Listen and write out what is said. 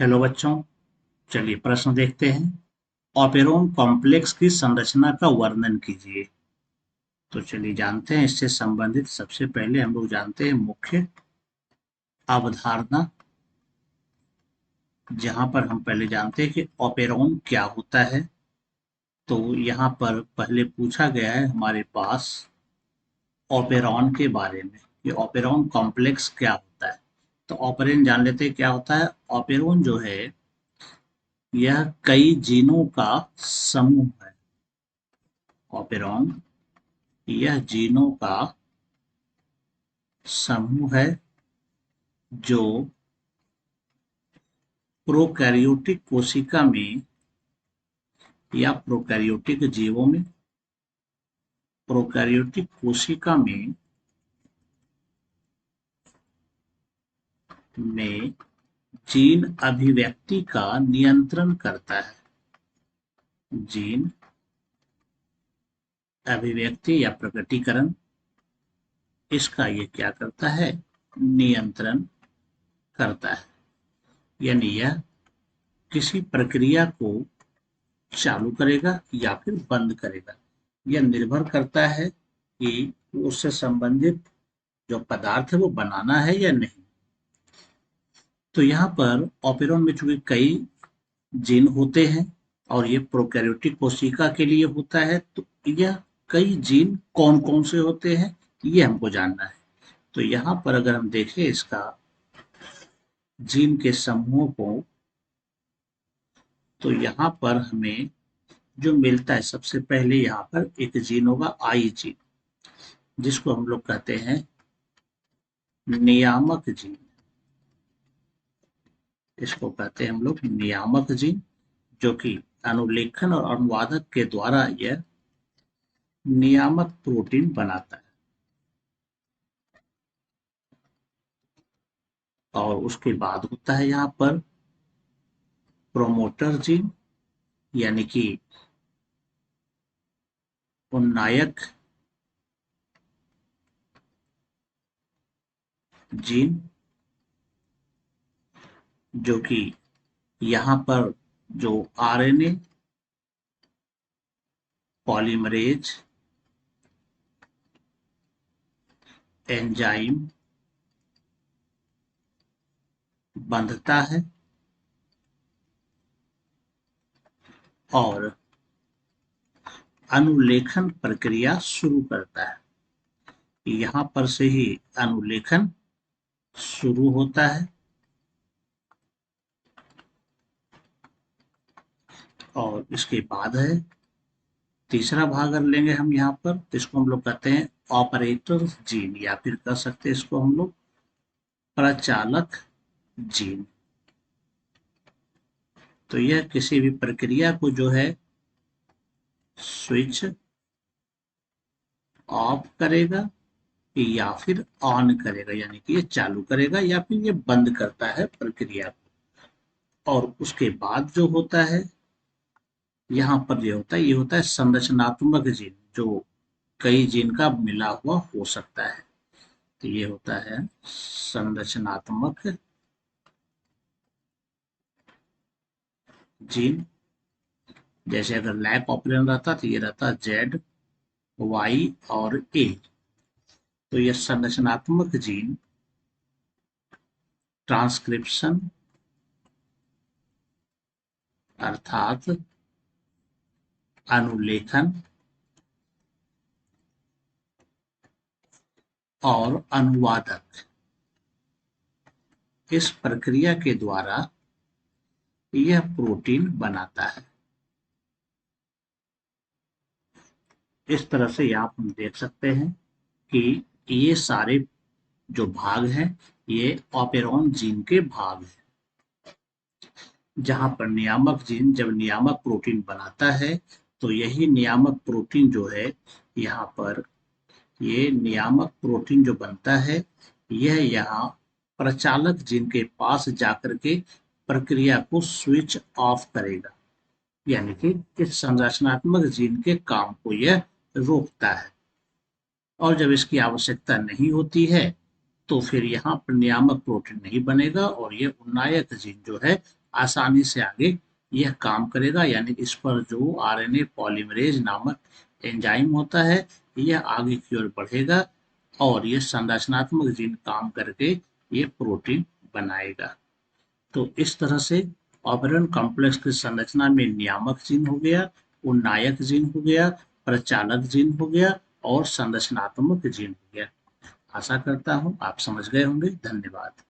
Hello बच्चों, चलिए प्रश्न देखते हैं। ऑपेरोन कॉम्प्लेक्स की संरचना का वर्णन कीजिए। तो चलिए जानते हैं, इससे संबंधित सबसे पहले हम लोग जानते हैं मुख्य अवधारणा। जहां पर हम पहले जानते हैं कि ऑपेरोन क्या होता है। तो यहाँ पर पहले पूछा गया है हमारे पास ऑपेरॉन के बारे में कि ऑपेरॉन कॉम्प्लेक्स क्या होता है। तो ऑपेरॉन जान लेते हैं क्या होता है। ऑपेरॉन जो है यह कई जीनों का समूह है। ऑपेरॉन यह जीनों का समूह है जो प्रोकैरियोटिक कोशिका में या प्रोकैरियोटिक जीवों में प्रोकैरियोटिक कोशिका में जीन अभिव्यक्ति का नियंत्रण करता है। जीन अभिव्यक्ति या प्रकटीकरण, इसका ये क्या करता है, नियंत्रण करता है। यानी यह किसी प्रक्रिया को चालू करेगा या फिर बंद करेगा। यह निर्भर करता है कि उससे संबंधित जो पदार्थ है वो बनाना है या नहीं। तो यहाँ पर ऑपेरॉन में चूंकि कई जीन होते हैं और ये प्रोकैरियोटिक कोशिका के लिए होता है, तो यह कई जीन कौन कौन से होते हैं ये हमको जानना है। तो यहाँ पर अगर हम देखें इसका जीन के समूह को, तो यहाँ पर हमें जो मिलता है, सबसे पहले यहाँ पर एक जीन होगा आई जीन, जिसको हम लोग कहते हैं नियामक जीन। इसको कहते हैं हम लोग नियामक जीन, जो कि अनुलेखन और अनुवादक के द्वारा यह नियामक प्रोटीन बनाता है। और उसके बाद होता है यहाँ पर प्रोमोटर जीन, यानी कि उन्नायक जीन, जो कि यहाँ पर जो आरएनए पॉलीमरेज एंजाइम बंधता है और अनुलेखन प्रक्रिया शुरू करता है। यहाँ पर से ही अनुलेखन शुरू होता है। और इसके बाद है तीसरा भाग अगर लेंगे हम यहाँ पर, तो इसको हम लोग कहते हैं ऑपरेटर जीन, या फिर कह सकते हैं इसको हम लोग प्रचालक जीन। तो यह किसी भी प्रक्रिया को जो है स्विच ऑफ करेगा या फिर ऑन करेगा, यानी कि ये चालू करेगा या फिर ये बंद करता है प्रक्रिया को। और उसके बाद जो होता है यहाँ पर, ये होता है संरचनात्मक जीन, जो कई जीन का मिला हुआ हो सकता है। तो ये होता है संरचनात्मक जीन। जैसे अगर लैक ऑपरेशन रहता तो ये रहता जेड, वाई और ए। तो ये संरचनात्मक जीन ट्रांसक्रिप्शन अर्थात अनुलेखन और अनुवादक, इस प्रक्रिया के द्वारा यह प्रोटीन बनाता है। इस तरह से आप हम देख सकते हैं कि ये सारे जो भाग हैं ये ऑपेरॉन जीन के भाग हैं। जहां पर नियामक जीन जब नियामक प्रोटीन बनाता है, तो यही नियामक प्रोटीन जो है यहाँ पर, ये नियामक प्रोटीन जो बनता है यह यहाँ प्रचालक जीन के पास जाकर के प्रक्रिया को स्विच ऑफ करेगा, यानी कि इस संरचनात्मक जीन के काम को यह रोकता है। और जब इसकी आवश्यकता नहीं होती है तो फिर यहाँ पर नियामक प्रोटीन नहीं बनेगा और ये उन्नायक जीन जो है आसानी से आगे यह काम करेगा, यानी इस पर जो आरएनए पॉलीमरेज नामक एंजाइम होता है यह आगे की ओर बढ़ेगा और ये संरचनात्मक जीन काम करके ये प्रोटीन बनाएगा। तो इस तरह से ऑपरेंट कॉम्प्लेक्स की संरचना में नियामक जीन हो गया, उन्नायक जीन हो गया, प्रचालक जीन हो गया और संरचनात्मक जीन हो गया। आशा करता हूं आप समझ गए होंगे। धन्यवाद।